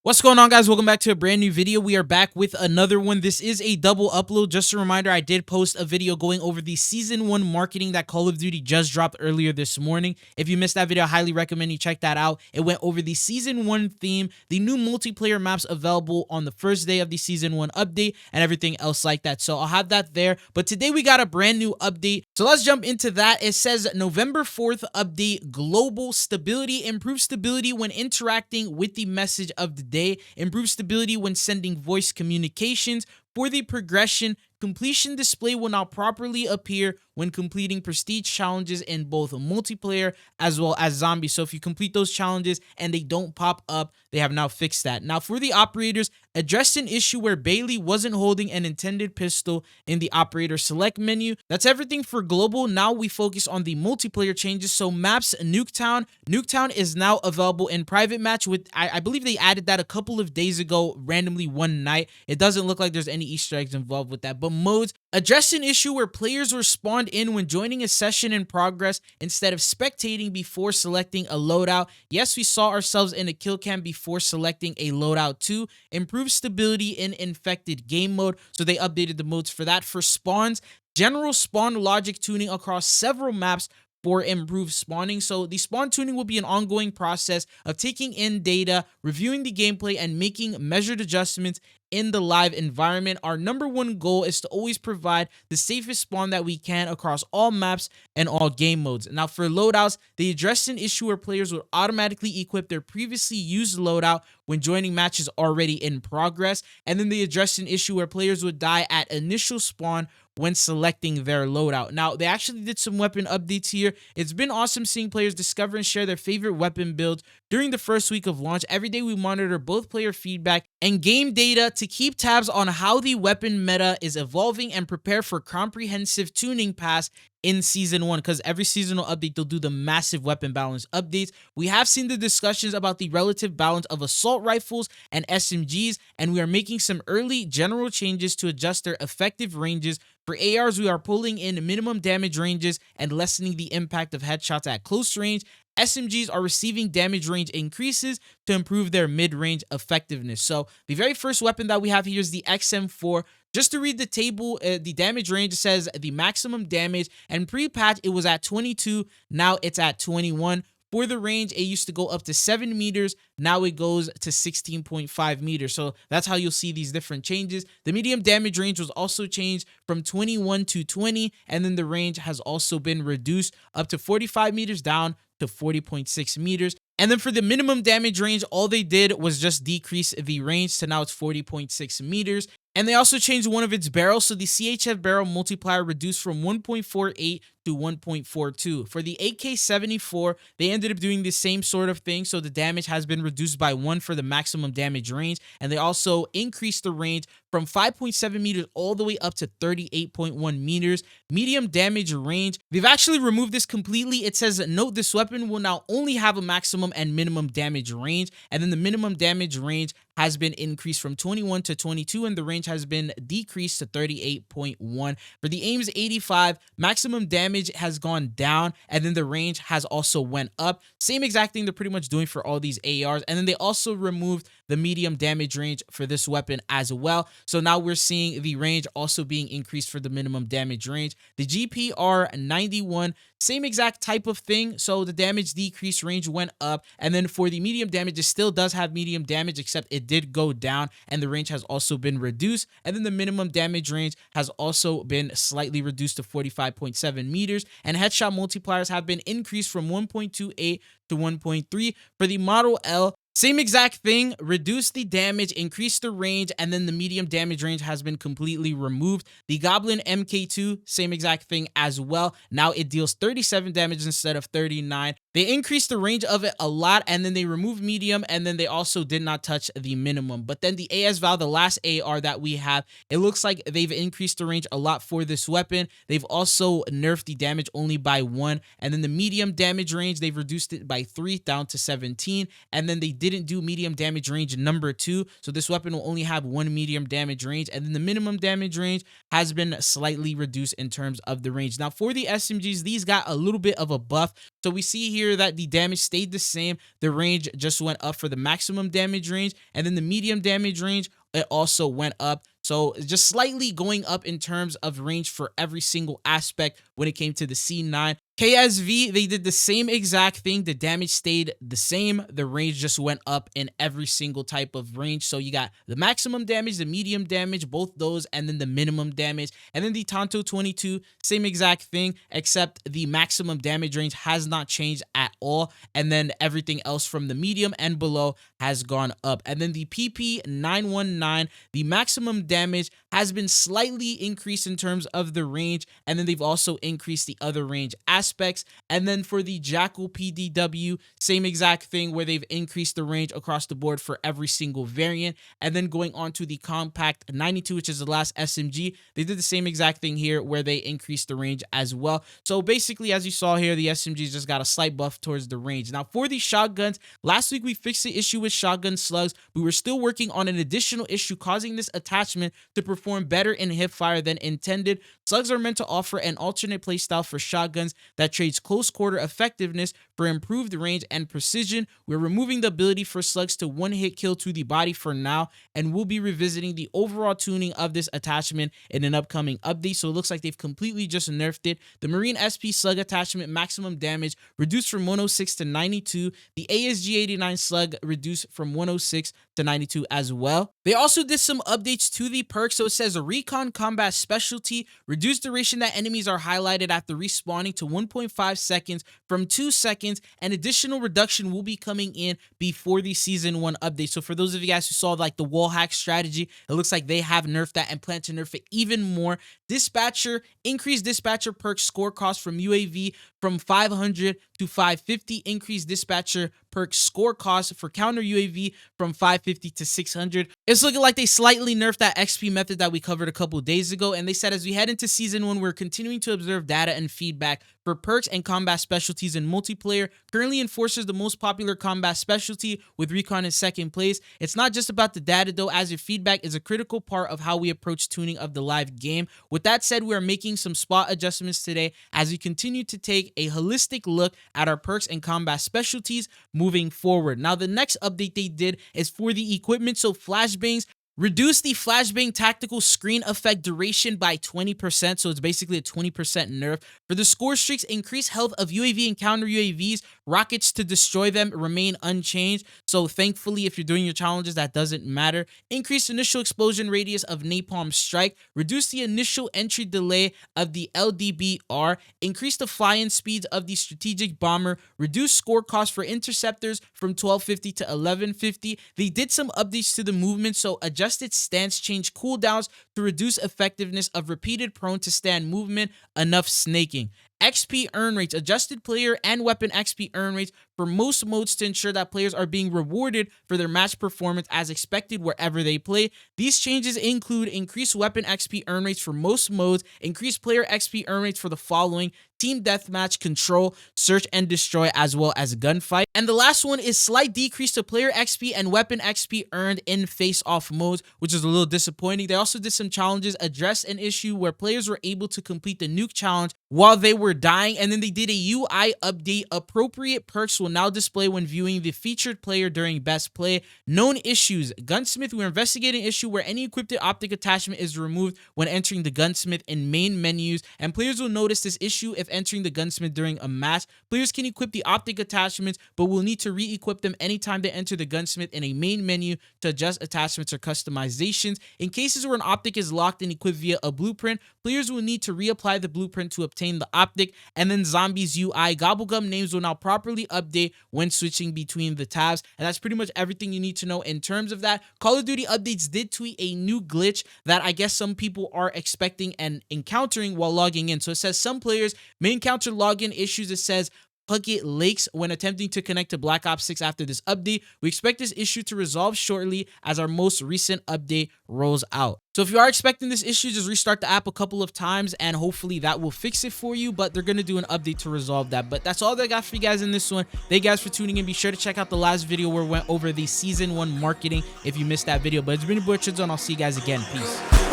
What's going on, guys? Welcome back to a brand new video. We are back with another one. This is a double upload. Just a reminder, I did post a video going over the Season 1 marketing that Call of Duty just dropped earlier this morning. If you missed that video, I highly recommend you check that out. It went over the Season 1 theme, the new multiplayer maps available on the first day of the Season 1 update, and everything else like that. So I'll have that there. But today we got a brand new update. So let's jump into that. It says November 4th update, global stability, improved stability when interacting with the message of the day, improve stability when sending voice communications. For the progression, completion display will now properly appear when completing prestige challenges in both multiplayer as well as zombies. So if you complete those challenges and they don't pop up, they have now fixed that. Now for the operators, addressed an issue where Bailey wasn't holding an intended pistol in the operator select menu. That's everything for global. Now we focus on the multiplayer changes. So maps, Nuketown. Nuketown is now available in private match with, I believe they added that a couple of days ago, randomly one night. It doesn't look like there's any Easter eggs involved with that. But modes, address an issue where players were spawned in when joining a session in progress instead of spectating before selecting a loadout. Yes, we saw ourselves in a kill cam before selecting a loadout too. Improved stability in infected game mode, so they updated the modes for that. For spawns, general spawn logic tuning across several maps for improved spawning. So the spawn tuning will be an ongoing process of taking in data, reviewing the gameplay, and making measured adjustments in the live environment. Our number one goal is to always provide the safest spawn that we can across all maps and all game modes. Now for loadouts, they addressed an issue where players would automatically equip their previously used loadout when joining matches already in progress. And then they addressed an issue where players would die at initial spawn when selecting their loadout. Now, they actually did some weapon updates here. It's been awesome seeing players discover and share their favorite weapon builds during the first week of launch. Every day we monitor both player feedback and game data to keep tabs on how the weapon meta is evolving and prepare for comprehensive tuning pass in Season 1, because every seasonal update, they'll do the massive weapon balance updates. We have seen the discussions about the relative balance of assault rifles and SMGs, and we are making some early general changes to adjust their effective ranges. For ARs, we are pulling in minimum damage ranges and lessening the impact of headshots at close range. SMGs are receiving damage range increases to improve their mid-range effectiveness. So the very first weapon that we have here is the XM4. Just to read the table, the damage range says the maximum damage, and pre-patch it was at 22, now it's at 21. For the range, it used to go up to 7 meters. Now it goes to 16.5 meters. So that's how you'll see these different changes. The medium damage range was also changed from 21 to 20. And then the range has also been reduced up to 45 meters down to 40.6 meters. And then for the minimum damage range, all they did was just decrease the range to now it's 40.6 meters. And they also changed one of its barrels. So the CHF barrel multiplier reduced from 1.48 to 1.42. For the AK-74, they ended up doing the same sort of thing. So the damage has been reduced by 1 for the maximum damage range. And they also increased the range from 5.7 meters all the way up to 38.1 meters. Medium damage range, they've actually removed this completely. It says, note this weapon will now only have a maximum and minimum damage range. And then the minimum damage range has been increased from 21 to 22, and the range has been decreased to 38.1. For the AIMS 85, maximum damage has gone down, and then the range has also went up. Same exact thing they're pretty much doing for all these ARs. And then they also removed the medium damage range for this weapon as well. So now we're seeing the range also being increased for the minimum damage range. The GPR 91, same exact type of thing. So the damage decrease range went up. And then for the medium damage, it still does have medium damage, except it did go down, and the range has also been reduced. And then the minimum damage range has also been slightly reduced to 45.7 meters. And headshot multipliers have been increased from 1.28 to 1.3. For the Model L, same exact thing, reduce the damage, increase the range, and then the medium damage range has been completely removed. The Goblin MK2, same exact thing as well. Now it deals 37 damage instead of 39. They increased the range of it a lot, and then they removed medium, and then they also did not touch the minimum. But then the AS Val, the last AR that we have, it looks like they've increased the range a lot for this weapon. They've also nerfed the damage only by 1, and then the medium damage range, they've reduced it by 3 down to 17, and then they didn't do medium damage range number 2, so this weapon will only have 1 medium damage range, and then the minimum damage range has been slightly reduced in terms of the range. Now for the SMGs, these got a little bit of a buff. So we see here here that the damage stayed the same. The range just went up for the maximum damage range, and then the medium damage range, it also went up. So just slightly going up in terms of range for every single aspect when it came to the C9. KSV, they did the same exact thing. The damage stayed the same. The range just went up in every single type of range. So you got the maximum damage, the medium damage, both those, and then the minimum damage. And then the Tonto 22, same exact thing, except the maximum damage range has not changed at all. And then everything else from the medium and below has gone up. And then the PP 919, the maximum damage has been slightly increased in terms of the range. And then they've also increased the other range aspects. And then for the Jackal PDW, same exact thing where they've increased the range across the board for every single variant. And then going on to the Compact 92, which is the last SMG, they did the same exact thing here where they increased the range as well. So basically, as you saw here, the SMGs just got a slight buff towards the range. Now for the shotguns, last week we fixed the issue with shotgun slugs. We were still working on an additional issue causing this attachment to perform better in hip fire than intended. Slugs are meant to offer an alternate playstyle for shotguns that trades close quarter effectiveness for improved range and precision. We're removing the ability for slugs to one-hit kill to the body for now, and we'll be revisiting the overall tuning of this attachment in an upcoming update. So it looks like they've completely just nerfed it. The Marine SP slug attachment maximum damage reduced from 106 to 92. The ASG 89 slug reduced from 106 to 92 as well. They also did some updates to the perk. So it says a Recon combat specialty, reduced duration that enemies are highlighted after respawning to 1.5 seconds from 2 seconds. An additional reduction will be coming in before the season 1 update. So for those of you guys who saw like the wall hack strategy, it looks like they have nerfed that and plan to nerf it even more. Dispatcher, increased dispatcher perk score cost from UAV from 500 to 550. Increased dispatcher perk score cost for counter UAV from 550 to 600. It's looking like they slightly nerfed that XP method that we covered a couple days ago. And they said as we head into season 1, we're continuing to observe data and feedback for perks and combat specialties in multiplayer. Currently enforces the most popular combat specialty with Recon in second place. It's not just about the data though, as your feedback is a critical part of how we approach tuning of the live game. With that said, we are making some spot adjustments today as we continue to take a holistic look at our perks and combat specialties moving forward. Now the next update they did is for the equipment. So flashbangs, reduce the flashbang tactical screen effect duration by 20%. So it's basically a 20% nerf. For the score streaks, increase health of UAV and counter UAVs. Rockets to destroy them remain unchanged. So thankfully, if you're doing your challenges, that doesn't matter. Increase initial explosion radius of napalm strike. Reduce the initial entry delay of the LDBR. Increase the fly-in speeds of the strategic bomber. Reduce score cost for interceptors from 1250 to 1150. They did some updates to the movement. So adjusted stance change cooldowns to reduce effectiveness of repeated prone to stand movement. Enough snaking. XP earn rates, adjusted player and weapon XP earn rates for most modes to ensure that players are being rewarded for their match performance as expected wherever they play. These changes include increased weapon XP earn rates for most modes, increased player XP earn rates for the following: team deathmatch, control, search and destroy, as well as gunfight. And the last one is slight decrease to player XP and weapon XP earned in face-off modes, which is a little disappointing. They also did some challenges, address an issue where players were able to complete the nuke challenge while they were dying. And then they did a UI update. Appropriate perks will now display when viewing the featured player during best play. Known issues: gunsmith, we're investigating issue where any equipped optic attachment is removed when entering the gunsmith in main menus, and players will notice this issue if entering the gunsmith during a match. Players can equip the optic attachments, but will need to re-equip them anytime they enter the gunsmith in a main menu to adjust attachments or customizations. In cases where an optic is locked and equipped via a blueprint, players will need to reapply the blueprint to obtain the optic. And then zombies UI, gobblegum names will now properly update when switching between the tabs. And that's pretty much everything you need to know in terms of that. Call of Duty updates did tweet a new glitch that I guess some people are expecting and encountering while logging in. So it says some players may encounter login issues. It says Puckett Lakes when attempting to connect to Black Ops 6 after this update. We expect this issue to resolve shortly as our most recent update rolls out. So if you are expecting this issue, just restart the app a couple of times and hopefully that will fix it for you, but they're going to do an update to resolve that. But that's all that I got for you guys in this one. Thank you guys for tuning in. Be sure to check out the last video where we went over the season 1 marketing if you missed that video. But it's been your boy Chidzo, and I'll see you guys again. Peace.